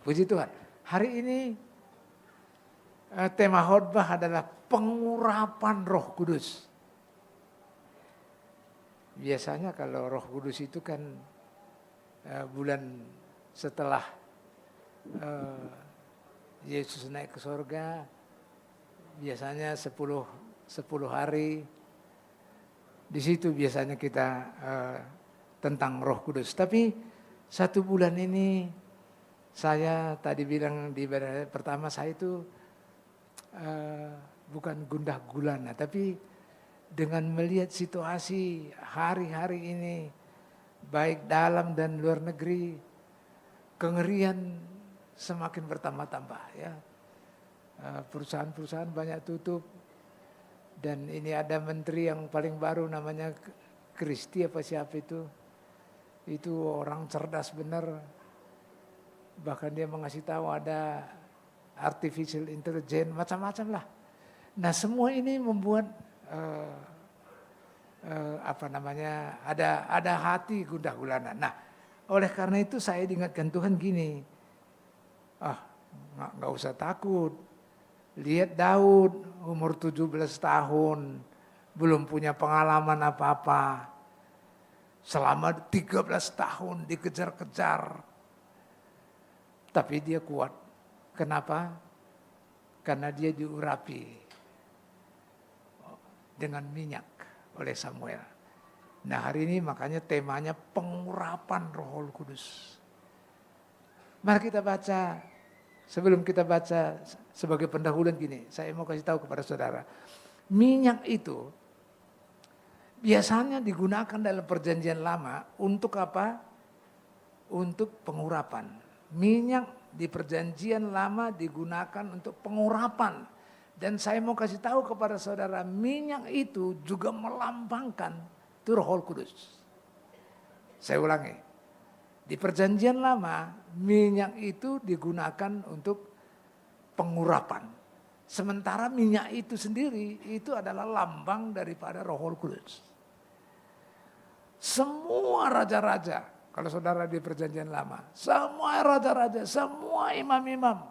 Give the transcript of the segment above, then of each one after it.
Puji Tuhan. Hari ini tema khotbah adalah pengurapan Roh Kudus. Biasanya kalau Roh Kudus itu kan bulan setelah Yesus naik ke surga, biasanya 10 hari. Di situ biasanya kita tentang Roh Kudus. Tapi 1 bulan ini saya tadi bilang di ibadah pertama saya itu bukan gundah gulana, tapi dengan melihat situasi hari-hari ini, baik dalam dan luar negeri, kengerian semakin bertambah-tambah ya. Perusahaan-perusahaan banyak tutup, dan ini ada menteri yang paling baru namanya Kristi apa siapa itu orang cerdas benar, bahkan dia mengasih tahu ada artificial intelligence, macam-macam lah. Nah semua ini membuat ada hati gundah gulana. Nah oleh karena itu saya diingatkan Tuhan gini, nggak usah takut. Lihat Daud umur 17 tahun, belum punya pengalaman apa-apa. Selama 13 tahun dikejar-kejar. Tapi dia kuat. Kenapa? Karena dia diurapi dengan minyak oleh Samuel. Nah hari ini makanya temanya pengurapan Roh Kudus. Mari kita baca, sebelum kita baca sebagai pendahuluan gini, saya mau kasih tahu kepada saudara. Minyak itu biasanya digunakan dalam perjanjian lama untuk apa? Untuk pengurapan. Minyak di perjanjian lama digunakan untuk pengurapan. Dan saya mau kasih tahu kepada saudara, minyak itu juga melambangkan itu Roh Kudus. Saya ulangi. Di perjanjian lama, minyak itu digunakan untuk pengurapan. Sementara minyak itu sendiri, itu adalah lambang daripada Roh Kudus. Semua raja-raja, kalau saudara di perjanjian lama, semua raja-raja, semua imam-imam,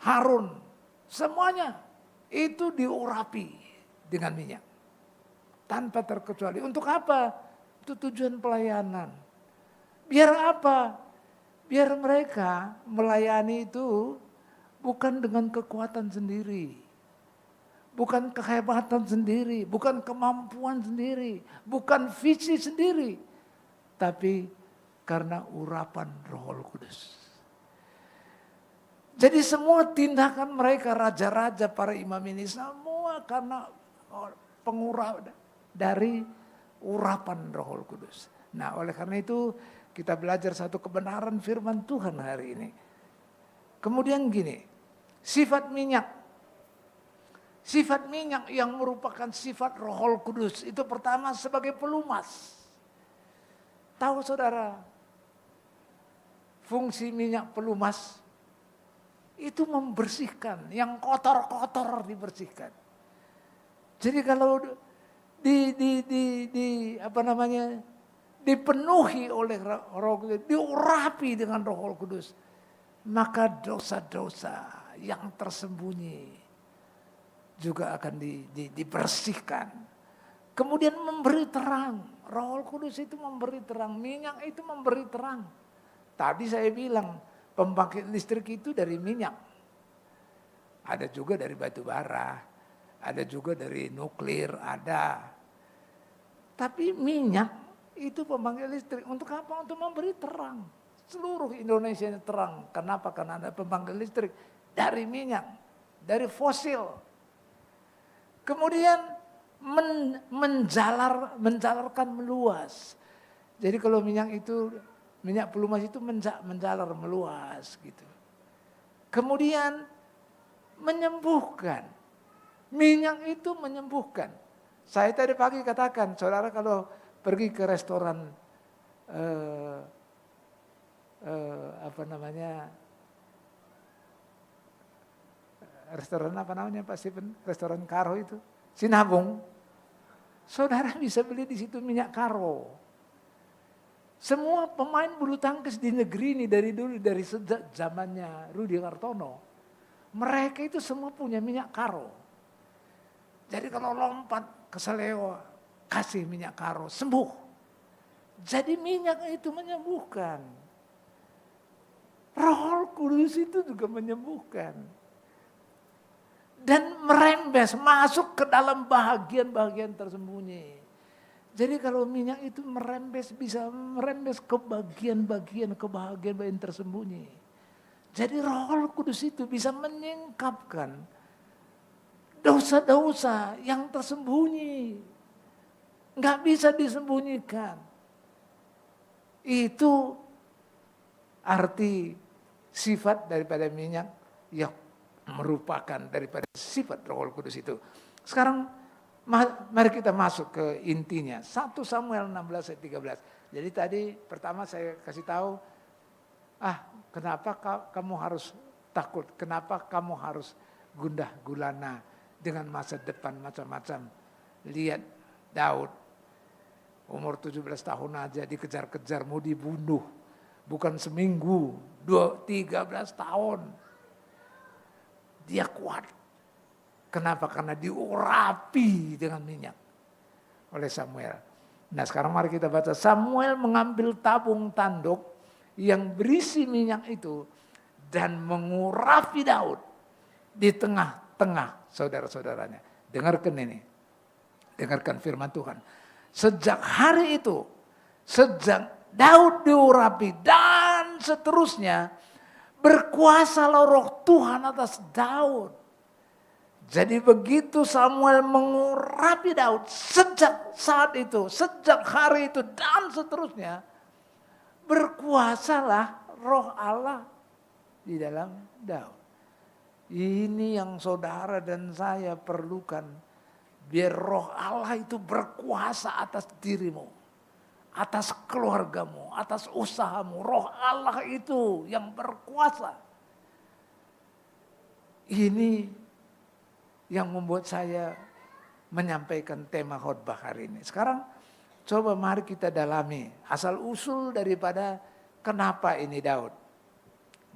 Harun, semuanya itu diurapi dengan minyak. Tanpa terkecuali. Untuk apa? Untuk tujuan pelayanan. Biar apa? Biar mereka melayani itu bukan dengan kekuatan sendiri. Bukan kehebatan sendiri. Bukan kemampuan sendiri. Bukan visi sendiri. Tapi karena urapan Roh Kudus. Jadi semua tindakan mereka, raja-raja, para imam ini, semua karena pengurapan dari urapan Roh Kudus. Nah oleh karena itu kita belajar satu kebenaran firman Tuhan hari ini. Kemudian gini, sifat minyak. Sifat minyak yang merupakan sifat Roh Kudus itu pertama sebagai pelumas. Tahu saudara, fungsi minyak pelumas itu membersihkan, yang kotor-kotor dibersihkan. Jadi kalau dipenuhi oleh Roh Kudus, diurapi dengan Roh Kudus, maka dosa-dosa yang tersembunyi juga akan dibersihkan. Kemudian memberi terang. Roh Kudus itu memberi terang, minyak itu memberi terang. Tadi saya bilang pembangkit listrik itu dari minyak. Ada juga dari batu bara, ada juga dari nuklir, ada. Tapi minyak itu pembangkit listrik untuk apa? Untuk memberi terang. Seluruh Indonesia ini terang. Kenapa? Karena ada pembangkit listrik dari minyak, dari fosil. Kemudian menjalarkan meluas. Jadi kalau minyak pelumas itu menjalar meluas gitu. Kemudian menyembuhkan. Minyak itu menyembuhkan. Saya tadi pagi katakan, saudara kalau pergi ke restoran restoran apa namanya Pak Stephen? Restoran Karo itu, Sinabung. Saudara bisa beli di situ minyak Karo. Semua pemain bulu tangkis di negeri ini dari dulu, dari sejak zamannya Rudi Kartono, mereka itu semua punya minyak karo. Jadi kalau lompat ke Selewa, kasih minyak karo, sembuh. Jadi minyak itu menyembuhkan. Roh Kudus itu juga menyembuhkan. Dan merembes, masuk ke dalam bahagian-bahagian tersembunyi. Jadi kalau minyak itu merembes, bisa merembes ke bagian-bagian tersembunyi. Jadi Roh Kudus itu bisa menyingkapkan dosa-dosa yang tersembunyi. Nggak bisa disembunyikan. Itu arti sifat daripada minyak yang merupakan daripada sifat Roh Kudus itu. Sekarang mari kita masuk ke intinya. 1 Samuel 16 ayat 13. Jadi tadi pertama saya kasih tahu, kenapa kamu harus takut? Kenapa kamu harus gundah gulana dengan masa depan macam-macam? Lihat Daud, umur 17 tahun aja dikejar-kejar mau dibunuh. Bukan seminggu, 13 tahun. Dia kuat. Kenapa? Karena diurapi dengan minyak oleh Samuel. Nah sekarang mari kita baca. Samuel mengambil tabung tanduk yang berisi minyak itu dan mengurapi Daud di tengah-tengah saudara-saudaranya. Dengarkan ini. Dengarkan firman Tuhan. Sejak hari itu, sejak Daud diurapi dan seterusnya, berkuasalah Roh Tuhan atas Daud. Jadi begitu Samuel mengurapi Daud, sejak saat itu, sejak hari itu dan seterusnya, berkuasalah Roh Allah di dalam Daud. Ini yang saudara dan saya perlukan, biar Roh Allah itu berkuasa atas dirimu, atas keluargamu, atas usahamu. Roh Allah itu yang berkuasa. Ini yang membuat saya menyampaikan tema khotbah hari ini. Sekarang coba mari kita dalami asal usul daripada kenapa ini Daud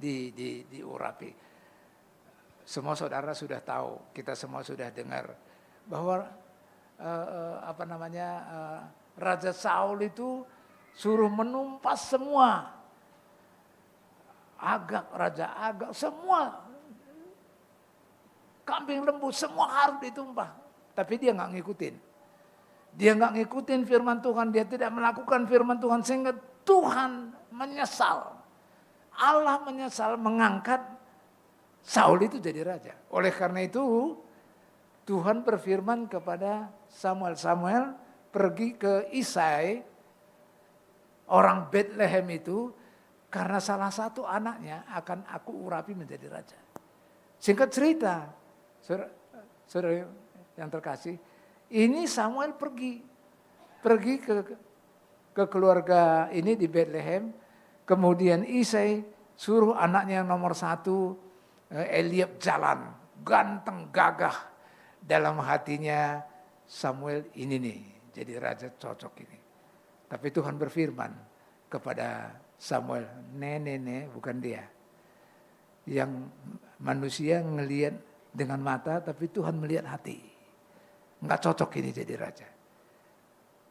diurapi. Semua saudara sudah tahu, kita semua sudah dengar bahwa Raja Saul itu suruh menumpas semua. Raja Agag, semua kambing lembu semua harus ditumpah. Tapi dia nggak ngikutin. Dia nggak ngikutin firman Tuhan. Dia tidak melakukan firman Tuhan. Sehingga Tuhan menyesal. Allah menyesal mengangkat Saul itu jadi raja. Oleh karena itu Tuhan berfirman kepada Samuel. Samuel pergi ke Isai, orang Bethlehem itu. Karena salah satu anaknya akan aku urapi menjadi raja. Singkat cerita, saudara yang terkasih, ini Samuel pergi ke keluarga ini di Bethlehem, kemudian Isai suruh anaknya yang nomor 1, Eliab jalan, ganteng, gagah, dalam hatinya Samuel ini nih, jadi raja cocok ini. Tapi Tuhan berfirman kepada Samuel, nenek bukan dia, yang manusia ngelihat dengan mata, tapi Tuhan melihat hati. Enggak cocok ini jadi raja.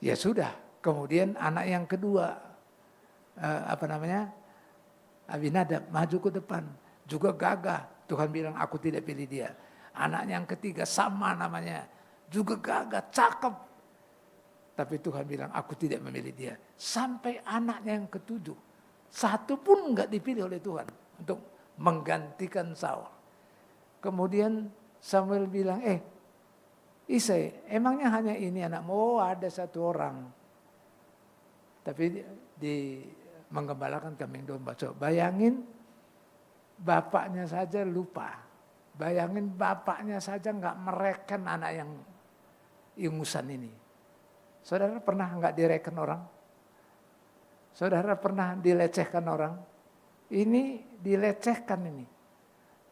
Ya sudah. Kemudian anak yang kedua, Abinadab maju ke depan. Juga gagah. Tuhan bilang, aku tidak pilih dia. Anak yang ketiga sama namanya. Juga gagah, cakep. Tapi Tuhan bilang, aku tidak memilih dia. Sampai anaknya yang ketujuh. Satu pun enggak dipilih oleh Tuhan untuk menggantikan Saul. Kemudian Samuel bilang, Isai, emangnya hanya ini anakmu? Oh, ada satu orang. Tapi menggembalakan kambing domba. Coba bayangin, bapaknya saja lupa. Bayangin bapaknya saja nggak mereken anak yang ingusan ini. Saudara pernah nggak direken orang? Saudara pernah dilecehkan orang? Ini dilecehkan ini.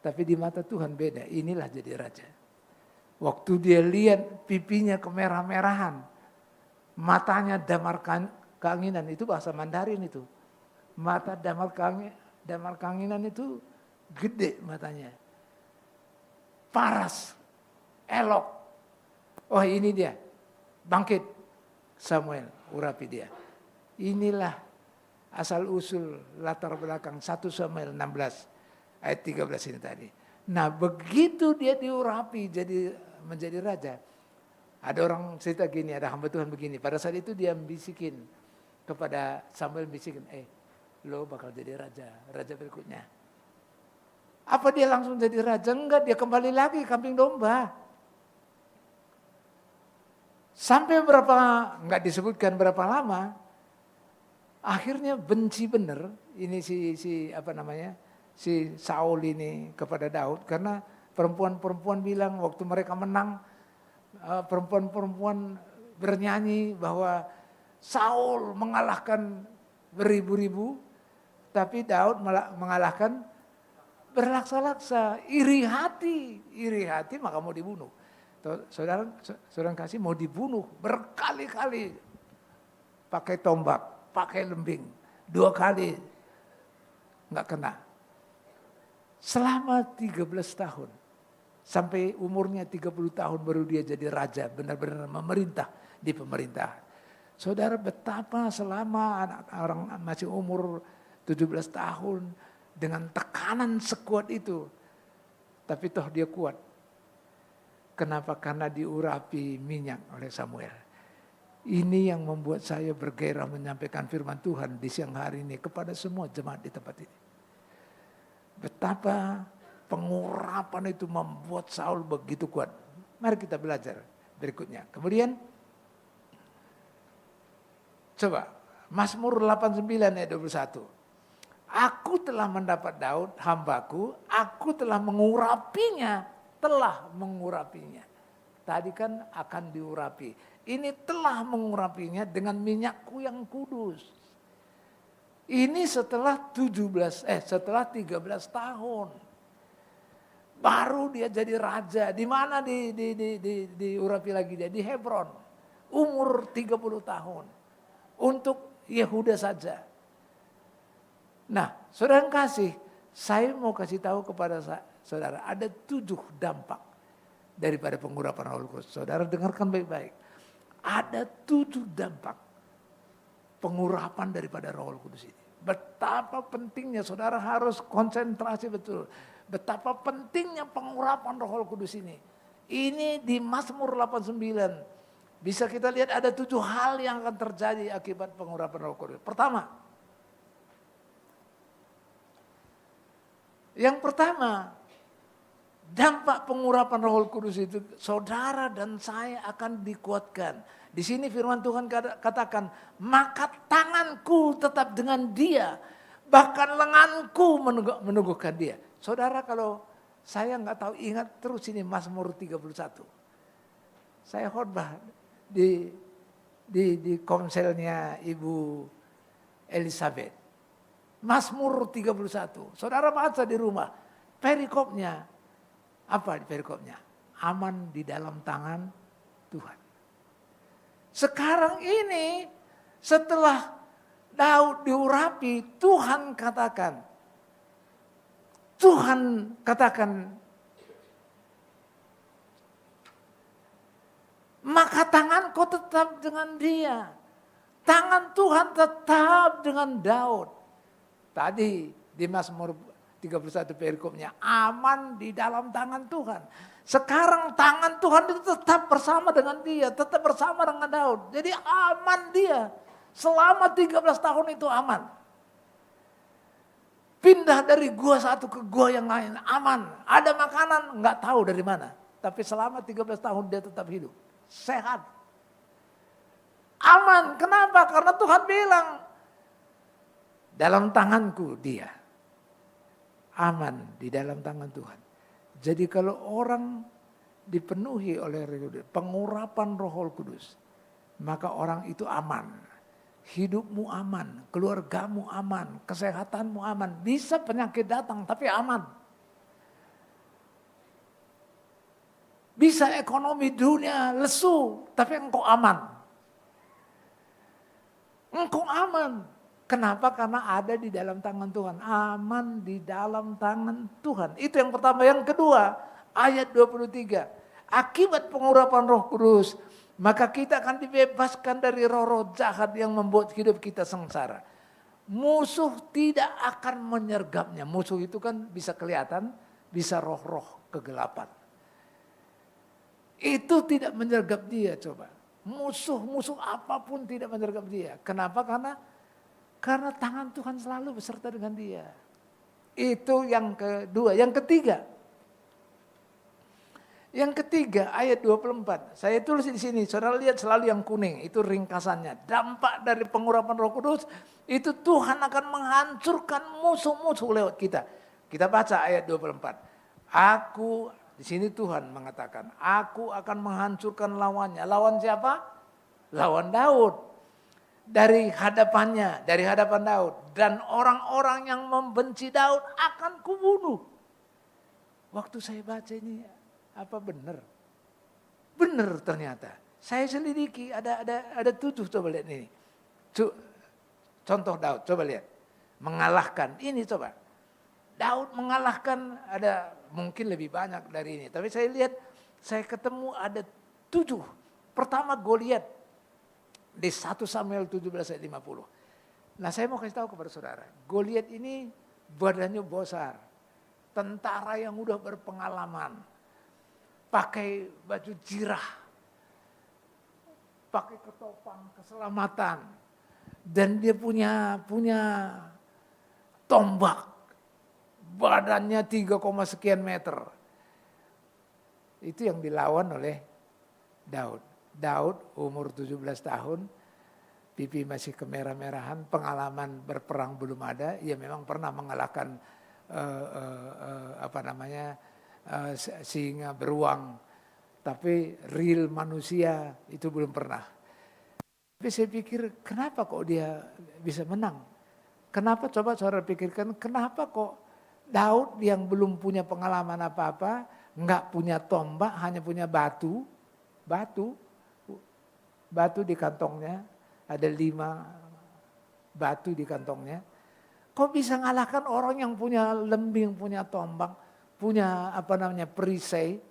Tapi di mata Tuhan beda, inilah jadi raja. Waktu dia lihat pipinya kemerah-merahan, matanya damar keanginan, itu bahasa Mandarin itu. Mata damar keanginan itu gede matanya. Paras, elok. Oh ini dia, bangkit Samuel, urapi dia. Inilah asal usul latar belakang 1 Samuel 16 ayat 13 ini tadi. Nah begitu dia diurapi menjadi raja. Ada orang cerita gini, ada hamba Tuhan begini. Pada saat itu dia bisikin kepada Samuel, bisikin, lo bakal jadi raja berikutnya. Apa dia langsung jadi raja? Enggak, dia kembali lagi kambing domba. Sampai enggak disebutkan berapa lama, akhirnya benci benar ini si Saul ini kepada Daud, karena perempuan-perempuan bilang waktu mereka menang, perempuan-perempuan bernyanyi bahwa Saul mengalahkan beribu-ribu, tapi Daud mengalahkan berlaksa-laksa. Iri hati maka mau dibunuh. Saudara kasih mau dibunuh berkali-kali, pakai tombak, pakai lembing, 2 kali nggak kena. Selama 13 tahun, sampai umurnya 30 tahun baru dia jadi raja, benar-benar memerintah di pemerintahan. Saudara, betapa selama orang masih umur 17 tahun dengan tekanan sekuat itu, tapi toh dia kuat. Kenapa? Karena diurapi minyak oleh Samuel. Ini yang membuat saya bergairah menyampaikan firman Tuhan di siang hari ini kepada semua jemaat di tempat ini. Betapa pengurapan itu membuat Saul begitu kuat. Mari kita belajar berikutnya. Kemudian coba Mazmur 89 ayat 21. Aku telah mendapat Daud hambaku, aku telah mengurapinya. Tadi kan akan diurapi. Ini telah mengurapinya dengan minyakku yang kudus. Ini setelah 13 tahun. Baru dia jadi raja. Di mana diurapi lagi dia? Di Hebron. Umur 30 tahun. Untuk Yehuda saja. Nah, saudara kasih, saya mau kasih tahu kepada saudara, ada 7 dampak daripada pengurapan Roh Kudus. Saudara dengarkan baik-baik. Ada 7 dampak pengurapan daripada Roh Kudus ini. Betapa pentingnya, saudara harus konsentrasi betul. Betapa pentingnya pengurapan Roh Kudus ini. Ini di Mazmur 89. Bisa kita lihat ada 7 hal yang akan terjadi akibat pengurapan Roh Kudus. Yang pertama, dampak pengurapan Roh Kudus itu, saudara dan saya akan dikuatkan. Di sini firman Tuhan katakan, maka tanganku tetap dengan dia, bahkan lenganku meneguhkan dia. Saudara, kalau saya nggak tahu, ingat terus ini Mazmur 31. Saya khotbah di komselnya Ibu Elizabeth. Mazmur 31. Saudara baca di rumah. Perikopnya. Apa perikopnya? Aman di dalam tangan Tuhan. Sekarang ini setelah Daud diurapi, Tuhan katakan, maka tanganku tetap dengan dia. Tangan Tuhan tetap dengan Daud. Tadi di Mazmur 31 perikopnya, aman di dalam tangan Tuhan. Sekarang tangan Tuhan itu tetap bersama dengan dia, tetap bersama dengan Daud. Jadi aman dia. Selama 13 tahun itu aman. Pindah dari gua satu ke gua yang lain, aman. Ada makanan, nggak tahu dari mana. Tapi selama 13 tahun dia tetap hidup. Sehat. Aman. Kenapa? Karena Tuhan bilang, dalam tanganku dia. Aman di dalam tangan Tuhan. Jadi kalau orang dipenuhi oleh pengurapan Roh Kudus, maka orang itu aman. Hidupmu aman, keluargamu aman, kesehatanmu aman. Bisa penyakit datang tapi aman. Bisa ekonomi dunia lesu tapi engkau aman. Engkau aman. Kenapa? Karena ada di dalam tangan Tuhan. Aman di dalam tangan Tuhan. Itu yang pertama. Yang kedua, ayat 23. Akibat pengurapan Roh Kudus, maka kita akan dibebaskan dari roh-roh jahat yang membuat hidup kita sengsara. Musuh tidak akan menyergapnya. Musuh itu kan bisa kelihatan, bisa roh-roh kegelapan. Itu tidak menyergap dia, coba. Musuh apapun tidak menyergap dia. Kenapa? Karena tangan Tuhan selalu beserta dengan dia. Itu yang kedua. Yang ketiga ayat 24. Saya tulis di sini, saudara lihat selalu yang kuning, itu ringkasannya. Dampak dari pengurapan Roh Kudus, itu Tuhan akan menghancurkan musuh-musuh lewat kita. Kita baca ayat 24. Di sini Tuhan mengatakan, aku akan menghancurkan lawannya. Lawan siapa? Lawan Daud. Dari hadapan Daud. Dan orang-orang yang membenci Daud akan kubunuh. Waktu saya baca ini, apa benar? Benar ternyata. Saya selidiki, ada 7, coba lihat ini. Contoh Daud, coba lihat. Mengalahkan, ini coba. Daud mengalahkan, ada mungkin lebih banyak dari ini. Tapi saya lihat, saya ketemu ada 7. Pertama Goliat. Di 1 Samuel 17 ayat 50. Nah saya mau kasih tahu kepada saudara. Goliat ini badannya besar. Tentara yang udah berpengalaman. Pakai baju jirah. Pakai ketopang keselamatan. Dan dia punya tombak. Badannya 3, sekian meter. Itu yang dilawan oleh Daud. Daud umur 17 tahun, pipi masih kemerah-merahan, pengalaman berperang belum ada. Ia memang pernah mengalahkan singa beruang. Tapi real manusia itu belum pernah. Tapi saya pikir kenapa kok dia bisa menang? Kenapa, coba saudara pikirkan, kenapa kok Daud yang belum punya pengalaman apa-apa, enggak punya tombak, hanya punya batu di kantongnya, ada 5 batu di kantongnya. Kok bisa ngalahkan orang yang punya lembing, punya tombak, punya perisai,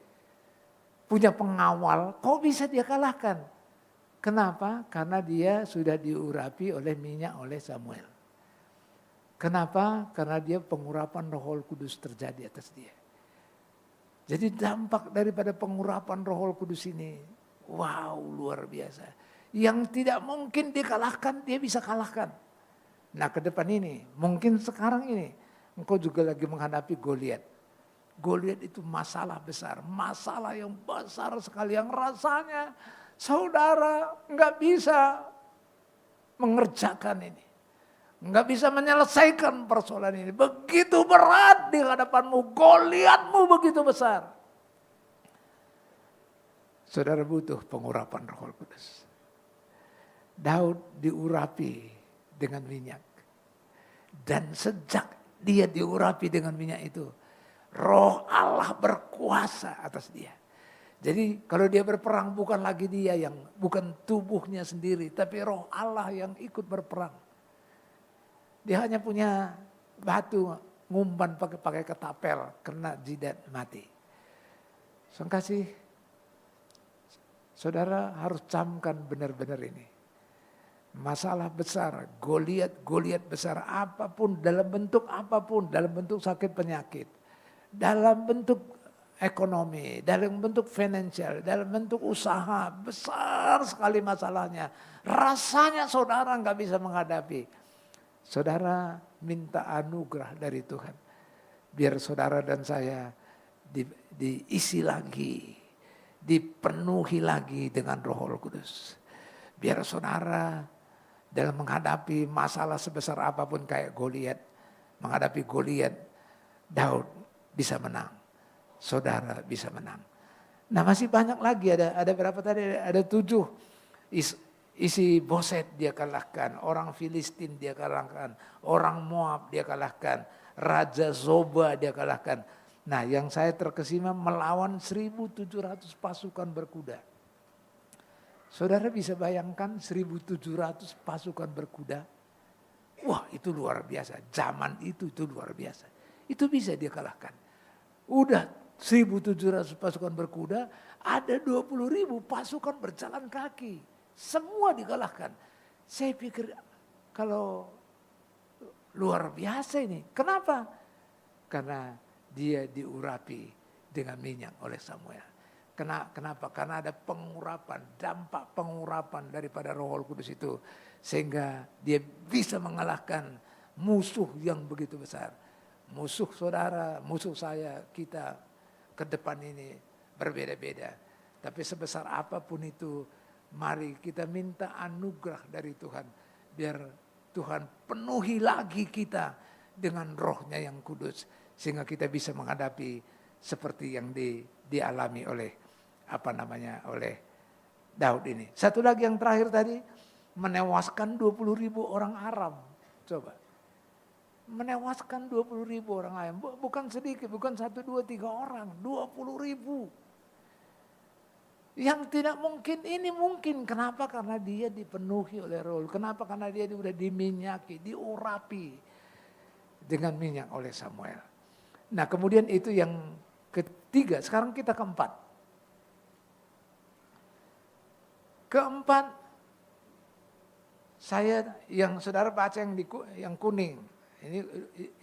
punya pengawal, kok bisa dia kalahkan? Kenapa? Karena dia sudah diurapi oleh minyak oleh Samuel. Kenapa? Karena dia pengurapan Roh Kudus terjadi atas dia. Jadi dampak daripada pengurapan Roh Kudus ini, wow, luar biasa. Yang tidak mungkin dikalahkan, dia bisa kalahkan. Nah ke depan ini, mungkin sekarang ini, engkau juga lagi menghadapi Goliat. Goliat itu masalah besar, masalah yang besar sekali, yang rasanya saudara nggak bisa mengerjakan ini. Nggak bisa menyelesaikan persoalan ini. Begitu berat di hadapanmu, Goliatmu begitu besar. Saudara butuh pengurapan Roh Kudus. Daud diurapi dengan minyak. Dan sejak dia diurapi dengan minyak itu, Roh Allah berkuasa atas dia. Jadi kalau dia berperang bukan lagi dia yang, bukan tubuhnya sendiri, tapi Roh Allah yang ikut berperang. Dia hanya punya batu, ngumpan pakai ketapel, kena jidat mati. Kasih, saudara harus camkan benar-benar ini. Masalah besar, Goliat besar apapun, dalam bentuk apapun, dalam bentuk sakit penyakit, dalam bentuk ekonomi, dalam bentuk finansial, dalam bentuk usaha, besar sekali masalahnya. Rasanya saudara nggak bisa menghadapi. Saudara minta anugerah dari Tuhan. Biar saudara dan saya diisi lagi, dipenuhi lagi dengan Roh Kudus. Biar saudara dalam menghadapi masalah sebesar apapun kayak Goliat, menghadapi Goliat, Daud bisa menang. Saudara bisa menang. Nah masih banyak lagi, ada berapa tadi? Ada 7. Isi Boset dia kalahkan, orang Filistin dia kalahkan, orang Moab dia kalahkan, Raja Zoba dia kalahkan. Nah yang saya terkesima melawan 1.700 pasukan berkuda. Saudara bisa bayangkan 1.700 pasukan berkuda. Wah, itu luar biasa. Zaman itu luar biasa. Itu bisa dia kalahkan. Udah 1.700 pasukan berkuda, ada 20.000 pasukan berjalan kaki. Semua dikalahkan. Saya pikir kalau luar biasa ini. Kenapa? Karena dia diurapi dengan minyak oleh Samuel. Kenapa? Karena ada pengurapan, dampak pengurapan daripada Roh Kudus itu. Sehingga dia bisa mengalahkan musuh yang begitu besar. Musuh saudara, musuh saya, kita ke depan ini berbeda-beda. Tapi sebesar apapun itu, mari kita minta anugerah dari Tuhan. Biar Tuhan penuhi lagi kita dengan rohnya yang kudus. Sehingga kita bisa menghadapi seperti yang dialami oleh oleh Daud ini. Satu lagi yang terakhir tadi, menewaskan 20.000 orang Aram. Coba. Menewaskan 20.000 orang Aram. Bukan sedikit, bukan 1, 2, 3 orang. 20.000. Yang tidak mungkin, ini mungkin. Kenapa? Karena dia dipenuhi oleh Roh. Kenapa? Karena dia sudah diminyaki, diurapi dengan minyak oleh Samuel. Nah kemudian itu yang ketiga. Sekarang kita keempat. Keempat, saya yang saudara baca yang kuning.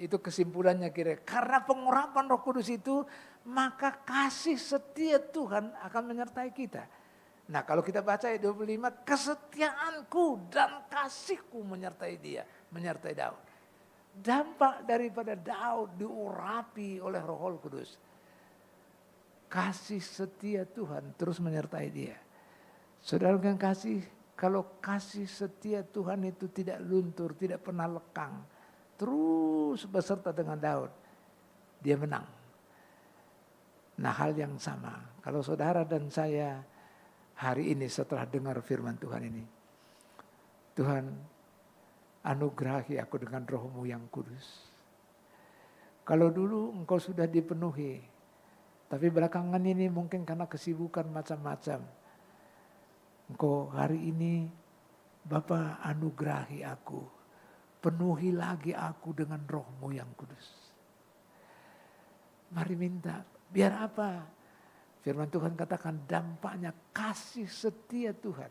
Itu kesimpulannya kira. Karena pengurapan Roh Kudus itu, maka kasih setia Tuhan akan menyertai kita. Nah kalau kita baca ayat 25, kesetiaanku dan kasihku menyertai dia, menyertai Daud. Dampak daripada Daud diurapi oleh Roh Kudus. Kasih setia Tuhan terus menyertai dia. Saudara yang kasih, kalau kasih setia Tuhan itu tidak luntur, tidak pernah lekang. Terus beserta dengan Daud, dia menang. Nah hal yang sama, kalau saudara dan saya hari ini setelah dengar firman Tuhan ini. Tuhan anugerahi aku dengan Roh-Mu yang kudus. Kalau dulu engkau sudah dipenuhi, tapi belakangan ini mungkin karena kesibukan macam-macam. Engkau hari ini Bapa anugerahi aku. Penuhi lagi aku dengan Roh-Mu yang kudus. Mari minta. Biar apa? Firman Tuhan katakan dampaknya kasih setia Tuhan.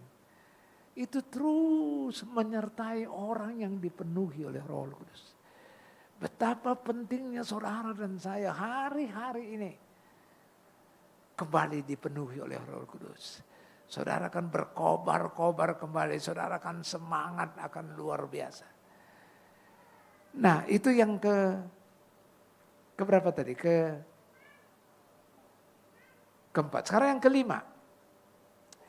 Itu terus menyertai orang yang dipenuhi oleh Roh Kudus. Betapa pentingnya saudara dan saya hari-hari ini kembali dipenuhi oleh Roh Kudus. Saudara akan berkobar-kobar kembali. Saudara akan semangat, akan luar biasa. Nah itu yang keberapa tadi? Keempat. Sekarang yang kelima.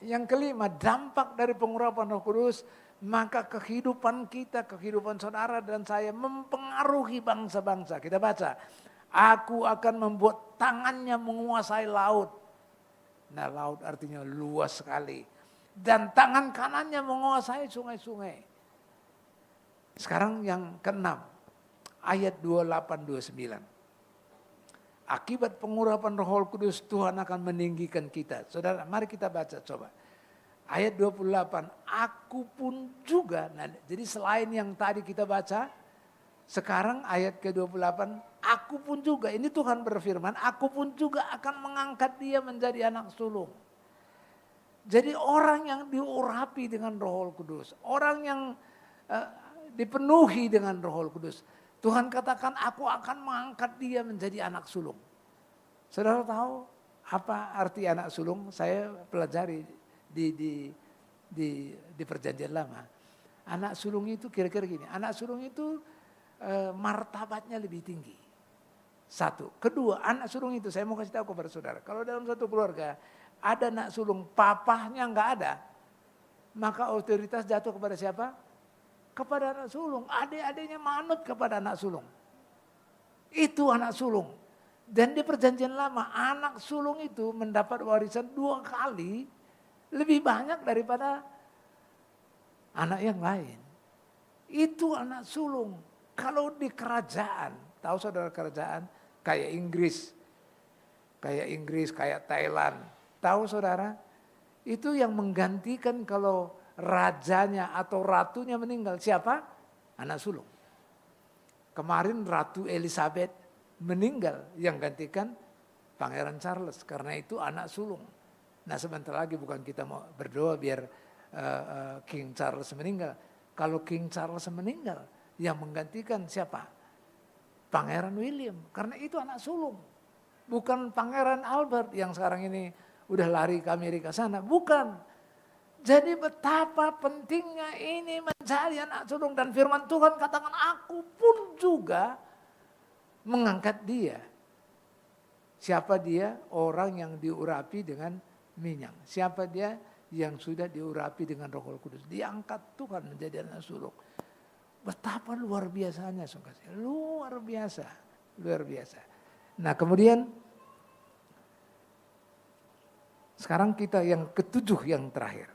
Yang kelima, dampak dari pengurapan Roh Kudus. Maka kehidupan kita, kehidupan saudara dan saya mempengaruhi bangsa-bangsa. Kita baca. Aku akan membuat tangannya menguasai laut. Nah laut artinya luas sekali. Dan tangan kanannya menguasai sungai-sungai. Sekarang yang keenam. Ayat 28-29. Akibat pengurapan Roh Kudus Tuhan akan meninggikan kita. Saudara mari kita baca coba. Ayat 28. Aku pun juga. Nah, jadi selain yang tadi kita baca. Sekarang ayat ke-28. Aku pun juga, ini Tuhan berfirman, aku pun juga akan mengangkat dia menjadi anak sulung. Jadi orang yang diurapi dengan Roh Kudus, orang yang dipenuhi dengan Roh Kudus, Tuhan katakan aku akan mengangkat dia menjadi anak sulung. Saudara tahu apa arti anak sulung? Saya pelajari di Perjanjian Lama. Anak sulung itu kira-kira gini, anak sulung itu martabatnya lebih tinggi. Satu. Kedua, anak sulung itu saya mau kasih tahu kepada saudara. Kalau dalam satu keluarga ada anak sulung, papahnya enggak ada. Maka otoritas jatuh kepada siapa? Kepada anak sulung. Adik-adiknya manut kepada anak sulung. Itu anak sulung. Dan di Perjanjian Lama anak sulung itu mendapat warisan 2 kali lebih banyak daripada anak yang lain. Itu anak sulung. Kalau di kerajaan, tahu saudara kerajaan kayak Inggris, kayak Thailand. Tahu saudara, Itu yang menggantikan kalau rajanya atau ratunya meninggal. Siapa? Anak sulung. Kemarin Ratu Elizabeth meninggal, yang gantikan Pangeran Charles. Karena itu anak sulung. Nah sebentar lagi bukan kita mau berdoa biar King Charles meninggal. Kalau King Charles meninggal, yang menggantikan siapa? Pangeran William. Karena itu anak sulung. Bukan Pangeran Albert yang sekarang ini udah lari ke Amerika sana. Bukan. Jadi betapa pentingnya ini mencari anak sulung. Dan firman Tuhan katakan, aku pun juga mengangkat dia. Siapa dia? Orang yang diurapi dengan minyak. Siapa dia? Yang sudah diurapi dengan Roh Kudus. Diangkat Tuhan menjadi anak sulung. Betapa luar biasanya. Luar biasa. Luar biasa. Nah kemudian sekarang kita yang ketujuh yang terakhir.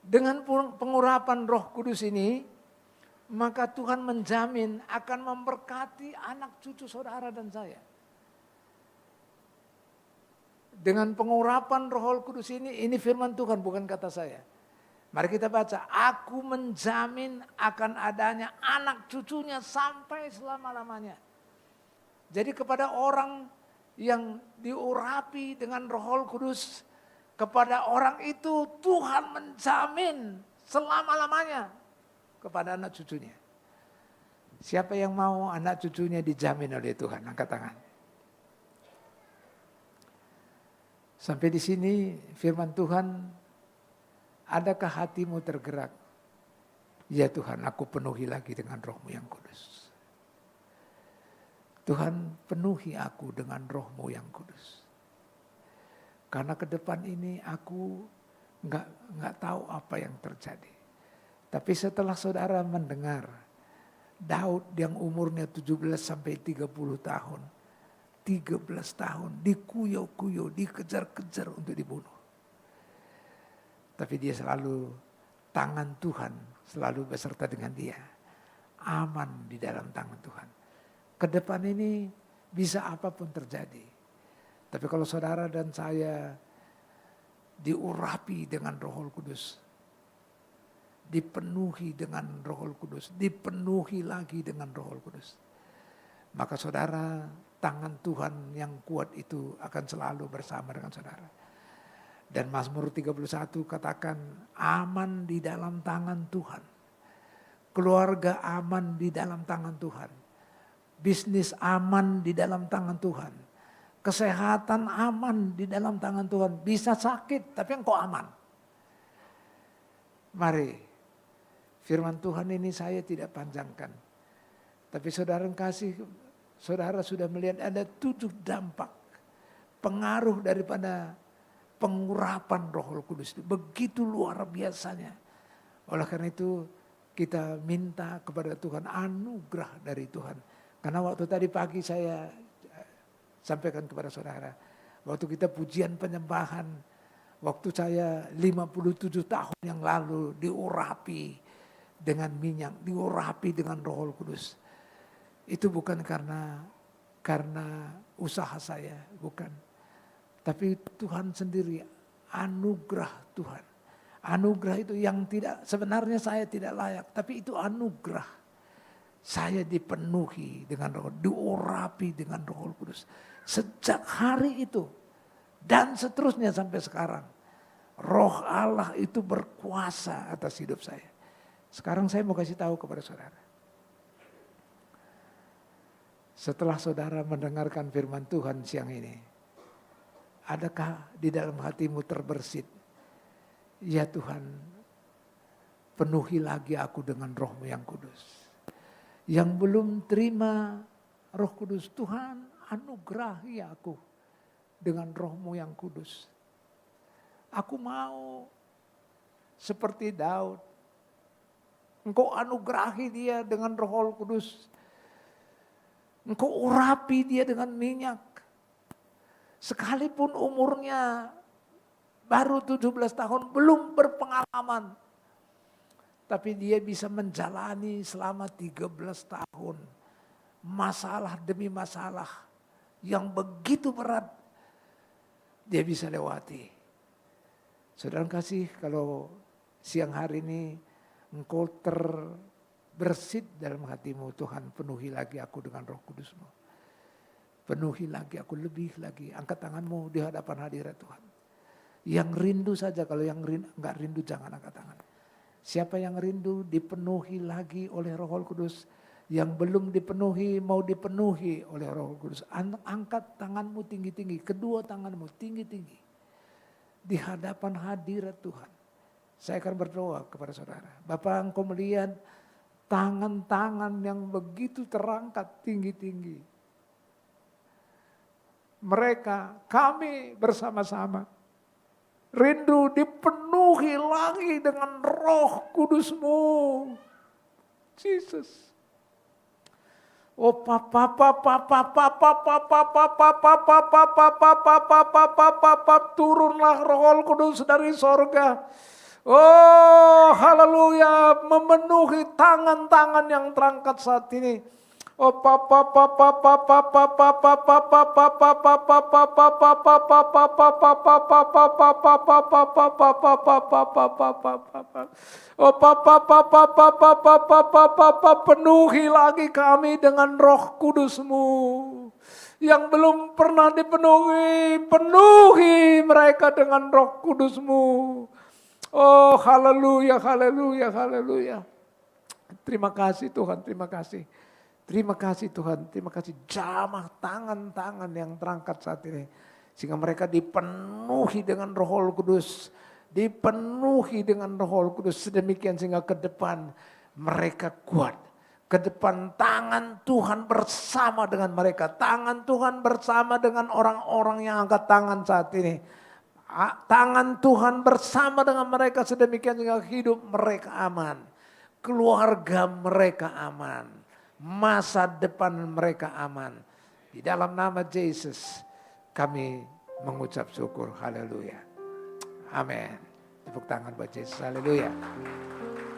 Dengan pengurapan Roh Kudus ini, maka Tuhan menjamin akan memberkati anak cucu saudara dan saya. Dengan pengurapan Roh Kudus ini firman Tuhan bukan kata saya. Mari kita baca, aku menjamin akan adanya anak cucunya sampai selama-lamanya. Jadi kepada orang yang diurapi dengan Roh Kudus, kepada orang itu Tuhan menjamin selama-lamanya kepada anak cucunya. Siapa yang mau anak cucunya dijamin oleh Tuhan? Angkat tangan. Sampai di sini firman Tuhan, adakah hatimu tergerak? Ya Tuhan, aku penuhi lagi dengan Roh-Mu yang kudus. Tuhan, penuhi aku dengan Roh-Mu yang kudus. Karena ke depan ini aku nggak tahu apa yang terjadi. Tapi setelah saudara mendengar Daud yang umurnya 17 sampai 30 tahun, 13 tahun dikuyok-kuyok, dikejar-kejar untuk dibunuh. Tapi dia selalu, tangan Tuhan selalu beserta dengan dia. Aman di dalam tangan Tuhan. Ke depan ini bisa apapun terjadi. Tapi kalau saudara dan saya diurapi dengan Roh Kudus, dipenuhi dengan Roh Kudus, dipenuhi lagi dengan Roh Kudus, maka saudara, tangan Tuhan yang kuat itu akan selalu bersama dengan saudara. Dan Mazmur 31 katakan, aman di dalam tangan Tuhan. Keluarga aman di dalam tangan Tuhan. Bisnis aman di dalam tangan Tuhan. Kesehatan aman di dalam tangan Tuhan. Bisa sakit tapi engkau aman. Mari, firman Tuhan ini saya tidak panjangkan. Tapi saudara kasih, saudara sudah melihat ada 7 dampak. Pengaruh daripada pengurapan Roh Kudus itu begitu luar biasanya. Oleh karena itu kita minta kepada Tuhan anugerah dari Tuhan. Karena waktu tadi pagi saya sampaikan kepada saudara, waktu kita pujian penyembahan, waktu saya 57 tahun yang lalu diurapi dengan minyak, diurapi dengan Roh Kudus. Itu bukan karena usaha saya, bukan. Tapi Tuhan sendiri, anugerah Tuhan. Anugerah itu yang tidak, sebenarnya saya tidak layak, tapi itu anugerah. Saya dipenuhi dengan Roh, diurapi dengan Roh Kudus. Sejak hari itu dan seterusnya sampai sekarang, Roh Allah itu berkuasa atas hidup saya. Sekarang saya mau kasih tahu kepada saudara. Setelah saudara mendengarkan firman Tuhan siang ini, adakah di dalam hatimu terbersit, ya Tuhan, penuhi lagi aku dengan Roh-Mu yang kudus. Yang belum terima Roh Kudus, Tuhan anugerahi aku dengan Roh-Mu yang kudus. Aku mau seperti Daud. Engkau anugerahi dia dengan Roh Kudus. Engkau urapi dia dengan minyak. Sekalipun umurnya baru 17 tahun, belum berpengalaman. Tapi dia bisa menjalani selama 13 tahun. Masalah demi masalah yang begitu berat. Dia bisa lewati. Saudara kasih, kalau siang hari ini engkau terbersit dalam hatimu, Tuhan penuhi lagi aku dengan Roh Kudus-Mu. Penuhi lagi aku lebih lagi. Angkat tanganmu di hadapan hadirat Tuhan. Yang rindu saja, kalau yang enggak rindu jangan angkat tangan. Siapa yang rindu dipenuhi lagi oleh Roh Kudus. Yang belum dipenuhi mau dipenuhi oleh Roh Kudus. Angkat tanganmu tinggi-tinggi. Kedua tanganmu tinggi-tinggi. Di hadapan hadirat Tuhan. Saya akan berdoa kepada saudara. Bapak, engkau melihat tangan-tangan yang begitu terangkat tinggi-tinggi. Mereka, kami bersama-sama. Rindu dipenuhi lagi dengan Roh Kudus-Mu. Jesus. Oh turunlah Roh Kudus dari sorga. Oh haleluya, memenuhi tangan-tangan yang terangkat saat ini. Oh penuhi lagi kami dengan Roh Kudus-Mu. Yang belum pernah dipenuhi, penuhi mereka dengan Roh Kudus-Mu. Oh haleluya, haleluya, haleluya. Terima kasih Tuhan, terima kasih. Terima kasih Tuhan, terima kasih jamah tangan-tangan yang terangkat saat ini. Sehingga mereka dipenuhi dengan Roh Kudus. Dipenuhi dengan Roh Kudus sedemikian sehingga ke depan mereka kuat. Ke depan tangan Tuhan bersama dengan mereka. Tangan Tuhan bersama dengan orang-orang yang angkat tangan saat ini. Tangan Tuhan bersama dengan mereka sedemikian sehingga hidup mereka aman. Keluarga mereka aman. Masa depan mereka aman. Di dalam nama Yesus kami mengucap syukur. Haleluya. Amin. Tepuk tangan buat Yesus. Haleluya.